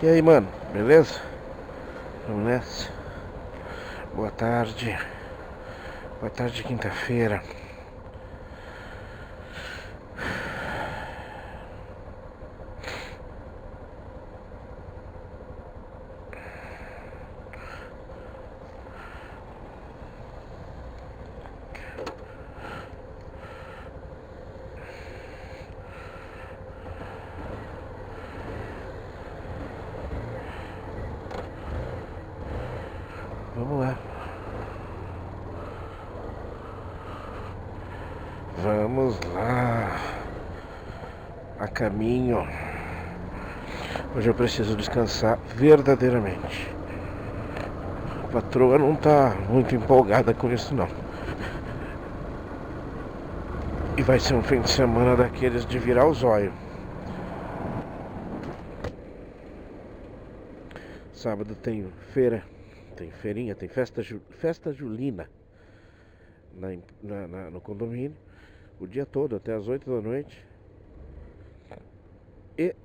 E aí, mano, beleza? Vamos nessa? Boa tarde. Boa tarde, quinta-feira. Vamos lá. Vamos lá. A caminho. Hoje eu preciso descansar verdadeiramente. A patroa não tá muito empolgada com isso, não. E vai ser um fim de semana daqueles de virar os olhos. Sábado tem feira, tem feirinha, tem festa julina no condomínio. O dia todo, até as 8 da noite. E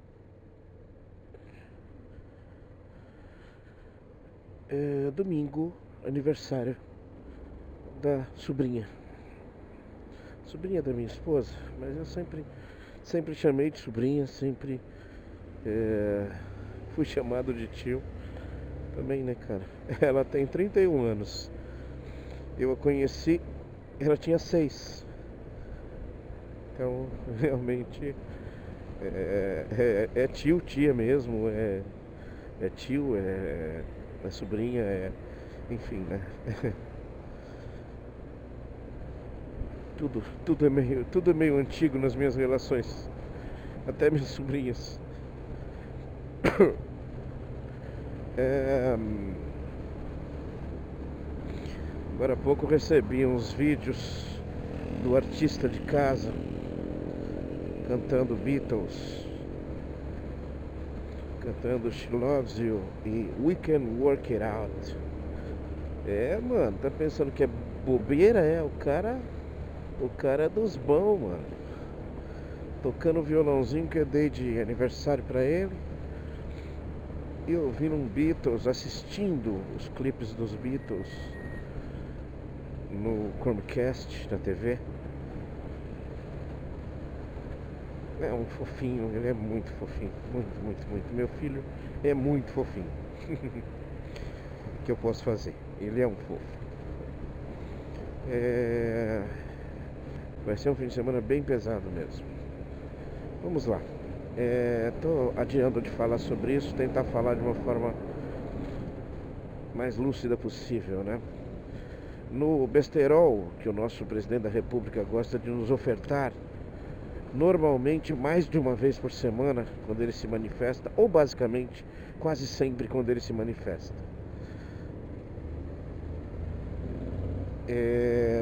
domingo, aniversário da sobrinha. Sobrinha da minha esposa, mas eu sempre chamei de sobrinha, sempre fui chamado de tio. Também, né, cara? Ela tem 31 anos. Eu a conheci, ela tinha 6. Então, realmente, é tio, tia mesmo, é tio, é sobrinha, enfim, né? Tudo é meio antigo nas minhas relações. Até minhas sobrinhas. Agora há pouco recebi uns vídeos do artista de casa cantando Beatles, cantando She Loves You e We Can Work It Out. Mano, tá pensando que é bobeira? O cara é dos bons, mano. Tocando o violãozinho que eu dei de aniversário pra ele. E ouvindo um Beatles, assistindo os clipes dos Beatles no Chromecast, na TV. É um fofinho, ele é muito fofinho. Muito, muito, muito. Meu filho é muito fofinho. O que eu posso fazer? Ele é um fofo. Vai ser um fim de semana bem pesado mesmo. Vamos lá. Tô adiando de falar sobre isso, tentar falar de uma forma mais lúcida possível, né? No besterol que o nosso presidente da República gosta de nos ofertar, normalmente mais de uma vez por semana, quando ele se manifesta, ou basicamente quase sempre quando ele se manifesta.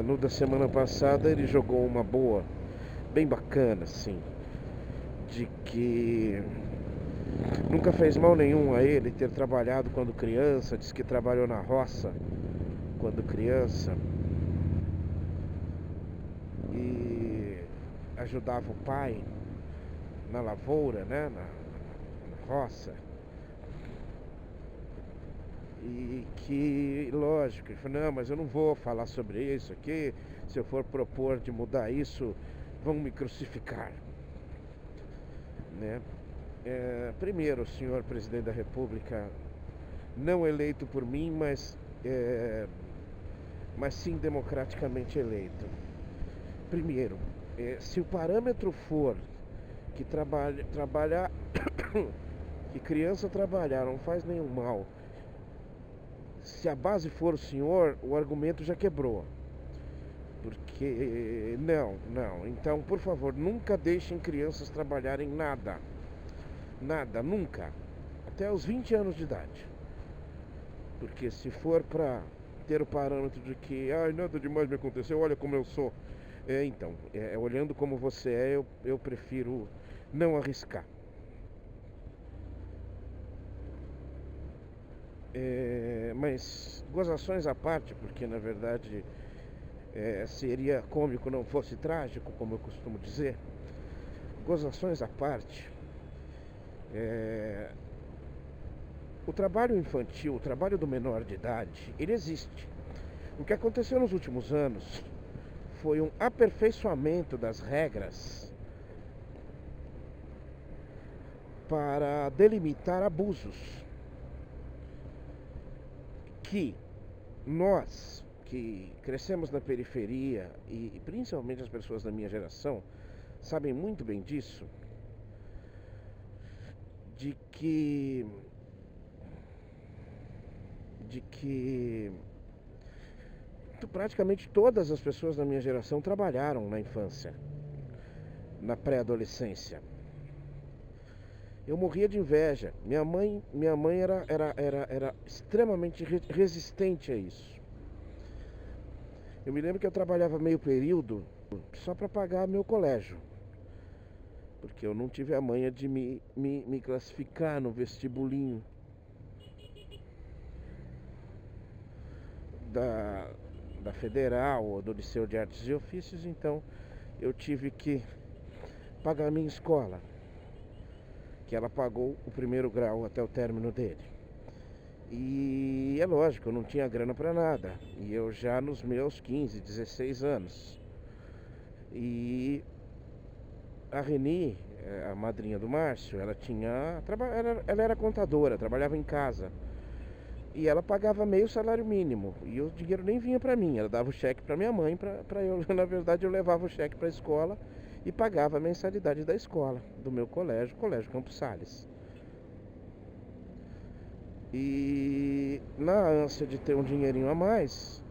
No da semana passada ele jogou uma boa, bem bacana, assim, de que nunca fez mal nenhum a ele ter trabalhado quando criança, diz que trabalhou na roça quando criança e ajudava o pai na lavoura, né, na roça. E que, lógico, ele falou, não, mas eu não vou falar sobre isso aqui. Se eu for propor de mudar isso, vão me crucificar, né? Primeiro, o senhor presidente da República, não eleito por mim, mas sim democraticamente eleito. Primeiro, se o parâmetro for que trabalhar que criança trabalhar não faz nenhum mal, se a base for o senhor, o argumento já quebrou. Porque não. Então, por favor, nunca deixem crianças trabalharem nada. Nada, nunca. Até os 20 anos de idade. Porque se for para ter o parâmetro de que nada demais me aconteceu, olha como eu sou. Então, olhando como você eu prefiro não arriscar. Mas gozações à parte, porque na verdade seria cômico não fosse trágico, como eu costumo dizer. Gozações à parte, O trabalho infantil, o trabalho do menor de idade, ele existe. O que aconteceu nos últimos anos foi um aperfeiçoamento das regras para delimitar abusos que nós, que crescemos na periferia e principalmente as pessoas da minha geração, sabem muito bem disso, de que praticamente todas as pessoas da minha geração trabalharam na infância, na pré-adolescência. Eu morria de inveja. Minha mãe era extremamente resistente a isso. Eu me lembro que eu trabalhava meio período só para pagar meu colégio, porque eu não tive a manha de me classificar no vestibulinho da Federal ou do Liceu de Artes e Ofícios, então eu tive que pagar a minha escola, que ela pagou o primeiro grau até o término dele. E é lógico, eu não tinha grana para nada, e eu já nos meus 15, 16 anos. E a Reni, a madrinha do Márcio, ela era contadora, trabalhava em casa. E ela pagava meio salário mínimo. E o dinheiro nem vinha para mim. Ela dava o cheque para minha mãe, para eu, na verdade, eu levava o cheque para a escola e pagava a mensalidade da escola, do meu colégio, Colégio Campos Sales. E na ânsia de ter um dinheirinho a mais,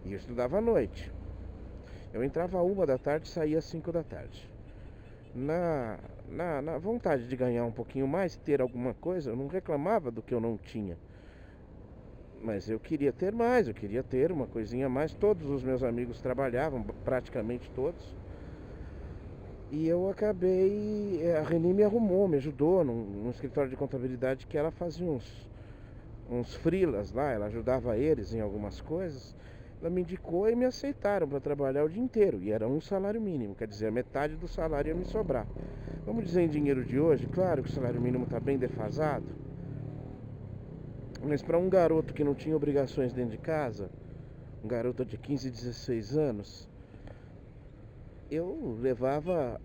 eu estudava à noite. Eu entrava às 1 da tarde e saía às 5 da tarde. Na vontade de ganhar um pouquinho mais, ter alguma coisa, eu não reclamava do que eu não tinha. Mas eu queria ter mais, eu queria ter uma coisinha a mais. Todos os meus amigos trabalhavam, praticamente todos. E eu acabei, a Reni me arrumou, me ajudou num escritório de contabilidade que ela fazia uns freelas lá, ela ajudava eles em algumas coisas. Ela me indicou e me aceitaram para trabalhar o dia inteiro. E era um salário mínimo, quer dizer, a metade do salário ia me sobrar. Vamos dizer em dinheiro de hoje, claro que o salário mínimo está bem defasado. Mas para um garoto que não tinha obrigações dentro de casa, um garoto de 15, 16 anos, eu levava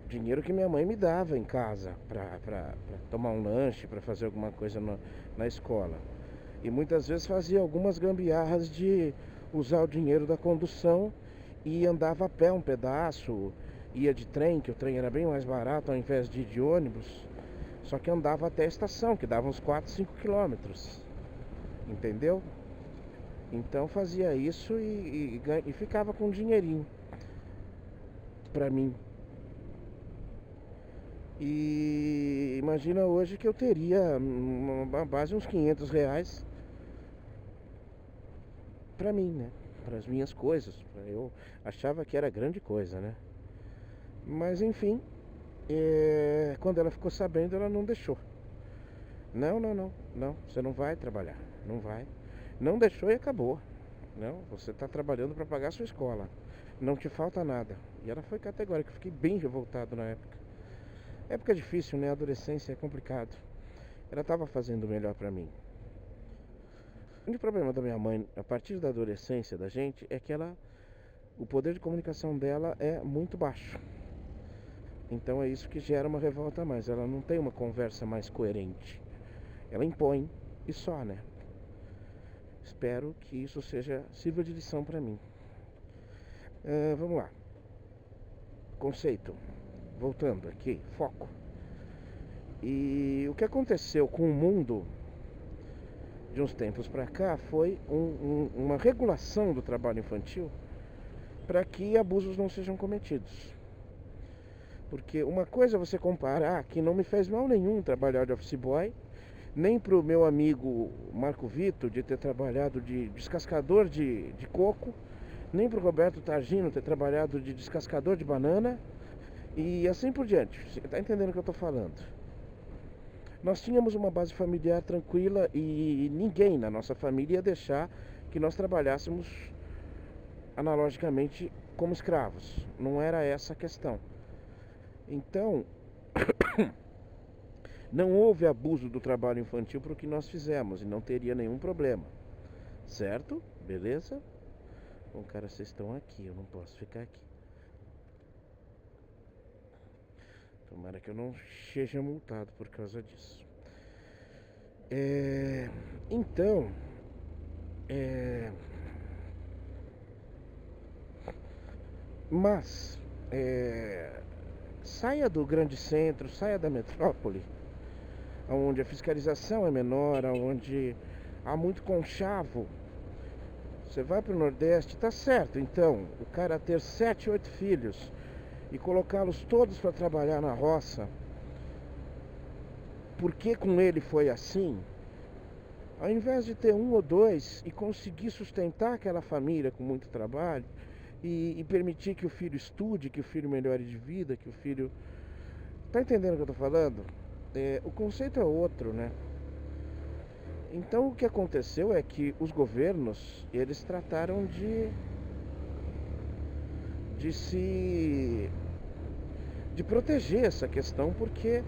dinheiro que minha mãe me dava em casa para tomar um lanche, para fazer alguma coisa na escola. E muitas vezes fazia algumas gambiarras de usar o dinheiro da condução e andava a pé um pedaço. Ia de trem, que o trem era bem mais barato ao invés de ir de ônibus. Só que andava até a estação, que dava uns 4, 5 quilômetros. Entendeu? Então fazia isso e ficava com um dinheirinho pra mim. E imagina hoje que eu teria uma base uns 500 reais pra mim, né? Para as minhas coisas. Eu achava que era grande coisa, né? Mas enfim, quando ela ficou sabendo, ela não deixou. Não, você não vai trabalhar, não vai. Não deixou e acabou. Não, você está trabalhando para pagar a sua escola. Não te falta nada. E ela foi categórica, eu fiquei bem revoltado na época. Época difícil, né? A adolescência é complicado. Ela estava fazendo o melhor para mim. O único problema da minha mãe, a partir da adolescência da gente, é que o poder de comunicação dela é muito baixo. Então é isso que gera uma revolta a mais. Ela não tem uma conversa mais coerente. Ela impõe e só, né? Espero que isso sirva de lição para mim. Vamos lá. Conceito. Voltando aqui, foco. E o que aconteceu com o mundo de uns tempos para cá foi uma regulação do trabalho infantil para que abusos não sejam cometidos. Porque uma coisa é você comparar, que não me fez mal nenhum trabalhar de office boy, nem pro meu amigo Marco Vitor de ter trabalhado de descascador de coco, nem pro Roberto Targino ter trabalhado de descascador de banana, e assim por diante. Você tá entendendo o que eu tô falando? Nós tínhamos uma base familiar tranquila e ninguém na nossa família ia deixar que nós trabalhássemos analogicamente como escravos. Não era essa a questão. Então, não houve abuso do trabalho infantil para o que nós fizemos e não teria nenhum problema. Certo? Beleza? Bom, cara, vocês estão aqui, eu não posso ficar aqui. Tomara que eu não seja multado por causa disso. Então, mas saia do grande centro, saia da metrópole, onde a fiscalização é menor, onde há muito conchavo. Você vai para o Nordeste, tá certo, então, o cara ter 7, 8 filhos e colocá-los todos para trabalhar na roça, porque com ele foi assim, ao invés de ter 1 ou 2 e conseguir sustentar aquela família com muito trabalho e permitir que o filho estude, que o filho melhore de vida, que o filho... Tá entendendo o que eu tô falando? O conceito é outro, né? Então o que aconteceu é que os governos, eles trataram de proteger essa questão, porque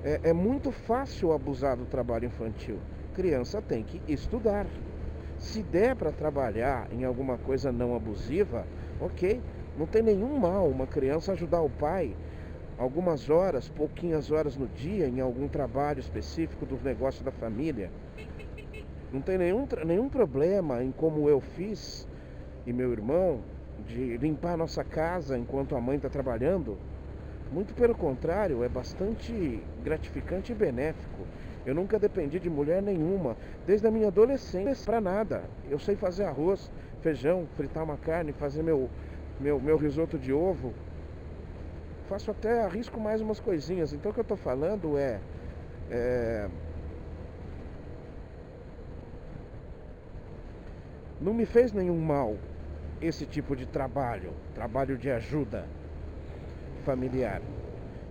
é muito fácil abusar do trabalho infantil. Criança tem que estudar. Se der para trabalhar em alguma coisa não abusiva, ok, não tem nenhum mal uma criança ajudar o pai algumas horas, pouquinhas horas no dia, em algum trabalho específico do negócio da família. Não tem nenhum problema em como eu fiz e meu irmão, de limpar a nossa casa enquanto a mãe está trabalhando. Muito pelo contrário, é bastante gratificante e benéfico. Eu nunca dependi de mulher nenhuma, desde a minha adolescência, para nada. Eu sei fazer arroz, feijão, fritar uma carne, fazer meu risoto de ovo. Faço até, arrisco mais umas coisinhas. Então o que eu estou falando não me fez nenhum mal esse tipo de trabalho de ajuda familiar.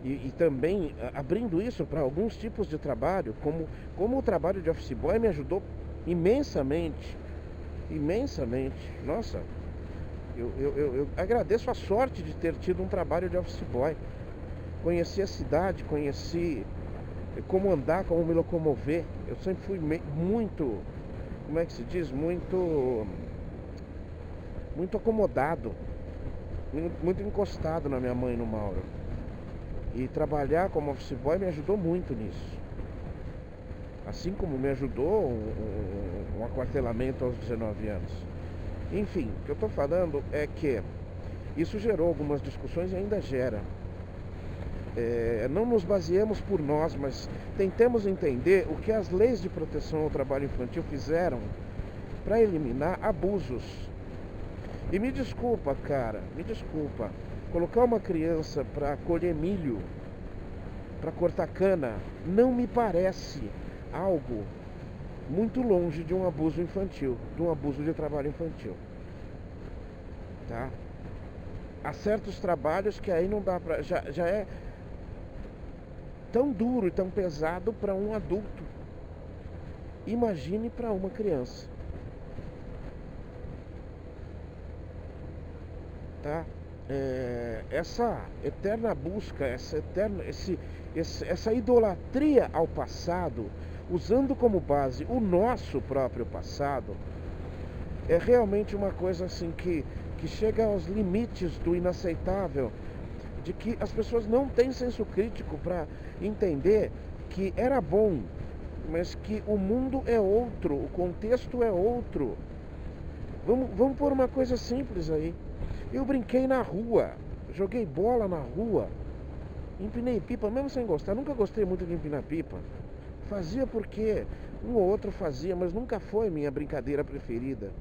E também abrindo isso para alguns tipos de trabalho, como o trabalho de office boy me ajudou imensamente. Nossa, eu agradeço a sorte de ter tido um trabalho de office boy. Conheci a cidade, conheci como andar, como me locomover. Eu sempre fui muito, como é que se diz? Muito acomodado, muito encostado na minha mãe e no Mauro. E trabalhar como office boy me ajudou muito nisso. Assim como me ajudou um aquartelamento aos 19 anos. Enfim, o que eu estou falando é que isso gerou algumas discussões e ainda gera. Não nos baseemos por nós, mas tentemos entender o que as leis de proteção ao trabalho infantil fizeram para eliminar abusos. E me desculpa, cara, colocar uma criança para colher milho, para cortar cana, não me parece algo muito longe de um abuso infantil, de um abuso de trabalho infantil. Tá? Há certos trabalhos que aí não dá para... Já é tão duro e tão pesado para um adulto. Imagine para uma criança. Tá? Essa eterna busca, essa idolatria ao passado, usando como base o nosso próprio passado, é realmente uma coisa assim que chega aos limites do inaceitável, de que as pessoas não têm senso crítico para entender que era bom, mas que o mundo é outro, o contexto é outro. Vamos pôr uma coisa simples aí. Eu brinquei na rua, joguei bola na rua, empinei pipa, mesmo sem gostar. Nunca gostei muito de empinar pipa. Fazia porque um ou outro fazia, mas nunca foi minha brincadeira preferida.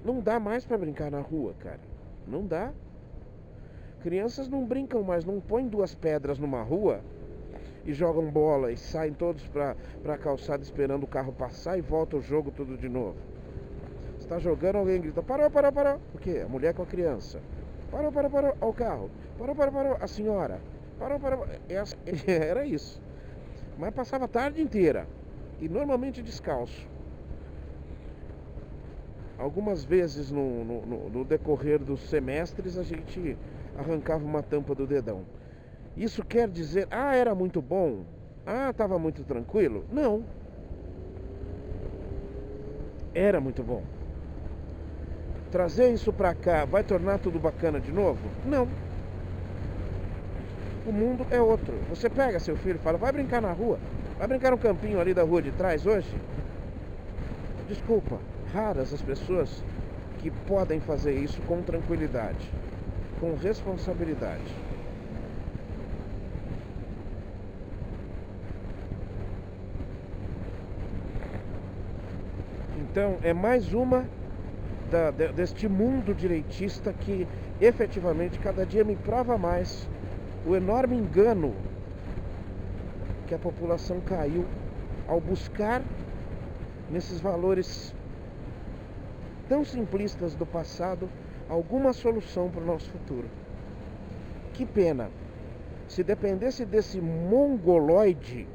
Não dá mais pra brincar na rua, cara. Não dá. Crianças não brincam mais, não põem 2 pedras numa rua e jogam bola e saem todos pra calçada esperando o carro passar e volta o jogo tudo de novo. Você tá jogando, alguém grita: parou. O quê? A mulher com a criança. Parou. Olha o carro. Parou. A senhora. Parou. Era isso. Mas passava a tarde inteira. E normalmente descalço. Algumas vezes no decorrer dos semestres a gente arrancava uma tampa do dedão. Isso quer dizer, era muito bom, estava muito tranquilo? Não, era muito bom. Trazer isso pra cá vai tornar tudo bacana de novo? Não. O mundo é outro. Você pega seu filho e fala, vai brincar na rua, vai brincar no campinho ali da rua de trás hoje? Desculpa, raras as pessoas que podem fazer isso com tranquilidade, com responsabilidade. Então, é mais uma deste mundo direitista que efetivamente cada dia me prova mais o enorme engano que a população caiu ao buscar nesses valores tão simplistas do passado alguma solução para o nosso futuro. Que pena, se dependesse desse mongoloide,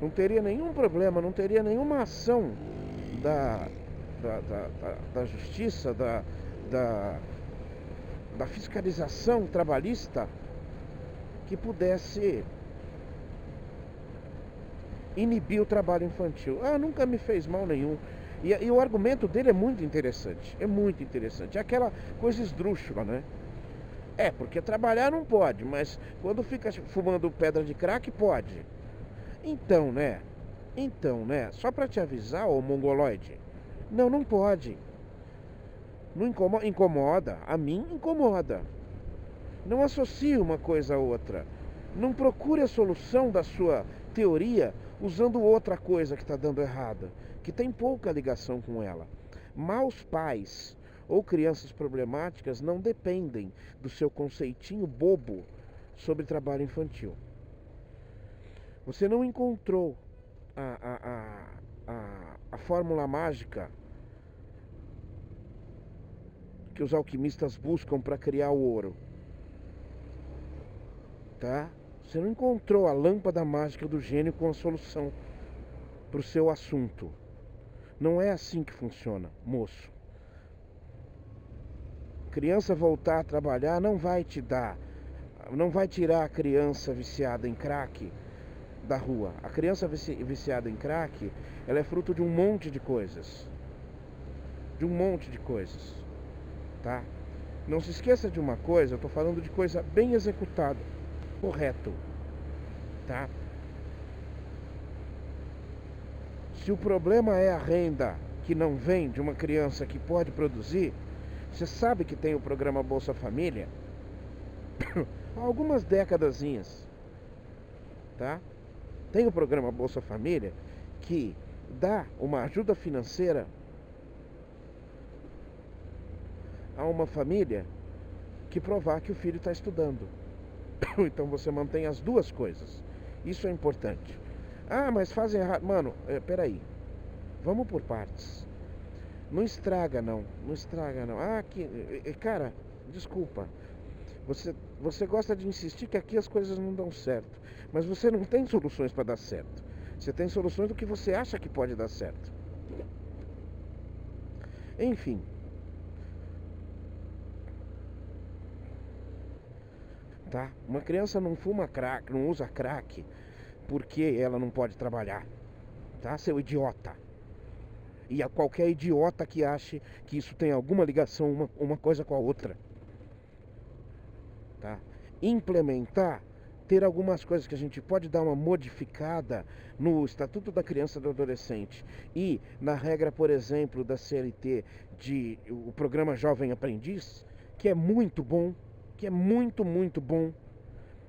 não teria nenhum problema, não teria nenhuma ação da justiça, da fiscalização trabalhista que pudesse inibir o trabalho infantil. Nunca me fez mal nenhum. E o argumento dele é muito interessante. É muito interessante. É aquela coisa esdrúxula, né? Porque trabalhar não pode, mas quando fica fumando pedra de crack, pode. Então, né? Só pra te avisar, ô mongoloide. Não pode. Não incomoda. A mim incomoda. Não associe uma coisa a outra. Não procure a solução da sua teoria usando outra coisa que está dando errada, que tem pouca ligação com ela. Maus pais ou crianças problemáticas não dependem do seu conceitinho bobo sobre trabalho infantil. Você não encontrou a fórmula mágica que os alquimistas buscam para criar o ouro. Tá? Você não encontrou a lâmpada mágica do gênio com a solução para o seu assunto. Não é assim que funciona, moço. Criança voltar a trabalhar não vai tirar a criança viciada em crack da rua. A criança viciada em crack, ela é fruto de um monte de coisas. Tá? Não se esqueça de uma coisa, eu estou falando de coisa bem executada, correto, tá? Se o problema é a renda que não vem de uma criança que pode produzir, você sabe que tem o programa Bolsa Família há algumas décadazinhas, tá? Tem o programa Bolsa Família que dá uma ajuda financeira a uma família que provar que o filho está estudando. Então você mantém as duas coisas. Isso é importante. Mas fazem errado. Mano, peraí. Vamos por partes. Não estraga não. Cara, desculpa. Você gosta de insistir que aqui as coisas não dão certo. Mas você não tem soluções para dar certo. Você tem soluções do que você acha que pode dar certo. Enfim. Tá? Uma criança não fuma crack, não usa crack porque ela não pode trabalhar, tá? Seu idiota. E a qualquer idiota que ache que isso tem alguma ligação uma coisa com a outra, tá? Implementar, ter algumas coisas que a gente pode dar uma modificada no Estatuto da Criança e do Adolescente e na regra, por exemplo, da CLT o programa Jovem Aprendiz, que é muito bom, muito bom,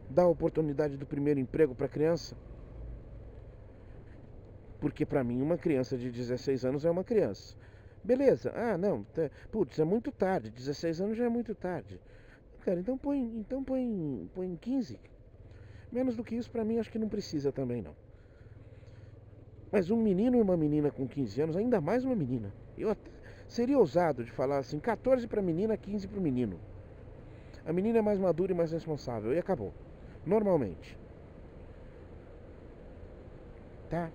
dá a oportunidade do primeiro emprego para a criança. Porque para mim uma criança de 16 anos é uma criança. Beleza, não, putz, é muito tarde, 16 anos já é muito tarde. Cara, então põe 15. Menos do que isso para mim acho que não precisa também não. Mas um menino e uma menina com 15 anos, ainda mais uma menina. Eu até seria ousado de falar assim, 14 para menina, 15 para o menino. A menina é mais madura e mais responsável. E acabou. Normalmente. Tá?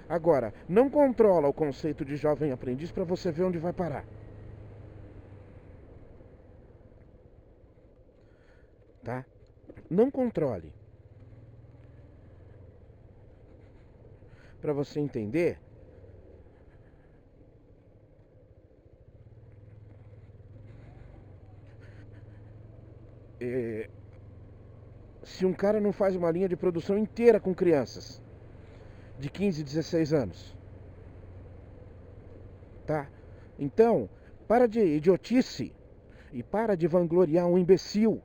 Agora, não controla o conceito de jovem aprendiz para você ver onde vai parar. Tá? Não controle. Para você entender, se um cara não faz uma linha de produção inteira com crianças de 15, 16 anos, tá? Então, para de idiotice e para de vangloriar um imbecil.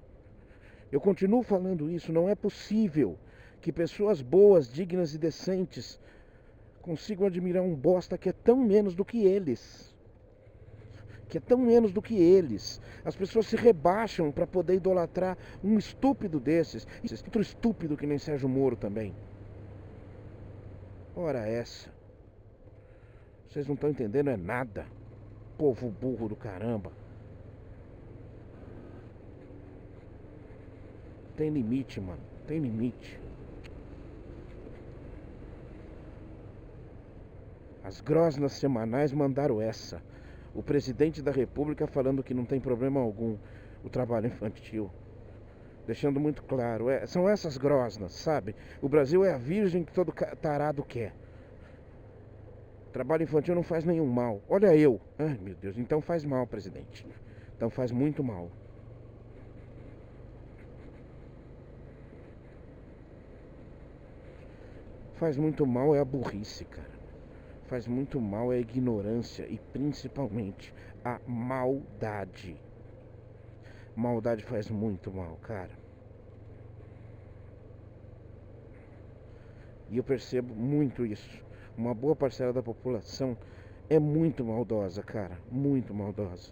Eu continuo falando isso, não é possível que pessoas boas, dignas e decentes consigam admirar um bosta que é tão menos do que eles. Que é tão menos do que eles. As pessoas se rebaixam para poder idolatrar um estúpido desses. E outro estúpido que nem Sérgio Moro também. Ora essa. Vocês não estão entendendo é nada. Povo burro do caramba. Tem limite, mano. Tem limite. As grosnas semanais mandaram essa. O presidente da República falando que não tem problema algum o trabalho infantil. Deixando muito claro, são essas grosnas, sabe? O Brasil é a virgem que todo tarado quer. Trabalho infantil não faz nenhum mal. Olha eu. Ai, meu Deus, então faz mal, presidente. Então faz muito mal. Faz muito mal é a burrice, cara. Faz muito mal é a ignorância e principalmente a maldade. Maldade faz muito mal, cara. E eu percebo muito isso. Uma boa parcela da população é muito maldosa, cara. Muito maldosa.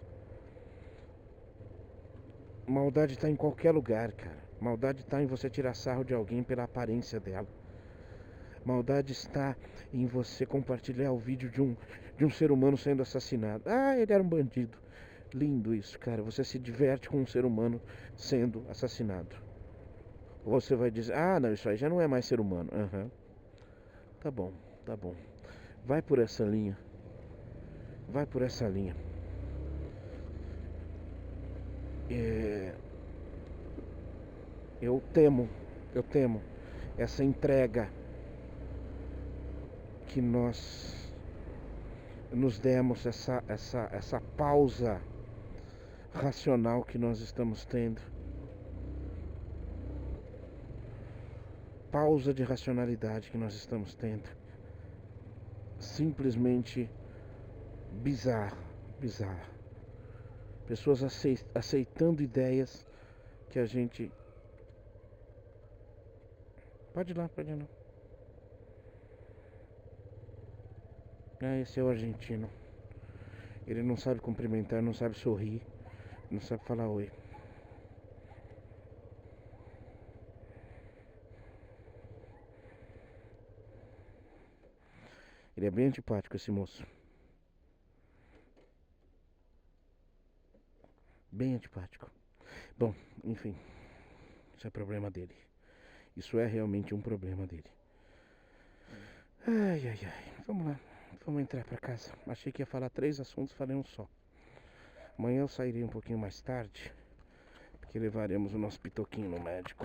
Maldade está em qualquer lugar, cara. Maldade está em você tirar sarro de alguém pela aparência dela. Maldade está em você compartilhar o vídeo de um ser humano sendo assassinado. Ah, ele era um bandido. Lindo isso, cara. Você se diverte com um ser humano sendo assassinado. Ou você vai dizer, ah, não, isso aí já não é mais ser humano. Aham. Tá bom, tá bom. Vai por essa linha. Vai por essa linha. Eu temo essa entrega que nós nos demos, essa pausa racional que nós estamos tendo. Pausa de racionalidade que nós estamos tendo. Simplesmente bizarro. Pessoas aceitando ideias que a gente... Pode ir lá. Esse é o argentino. Ele não sabe cumprimentar, não sabe sorrir, não sabe falar oi. Ele é bem antipático, esse moço. Bem antipático. Bom, enfim. Isso é problema dele. Isso é realmente um problema dele. Ai. Vamos lá. Vamos entrar pra casa. Achei que ia falar 3 assuntos, falei um só. Amanhã eu sairei um pouquinho mais tarde, porque levaremos o nosso pitoquinho no médico.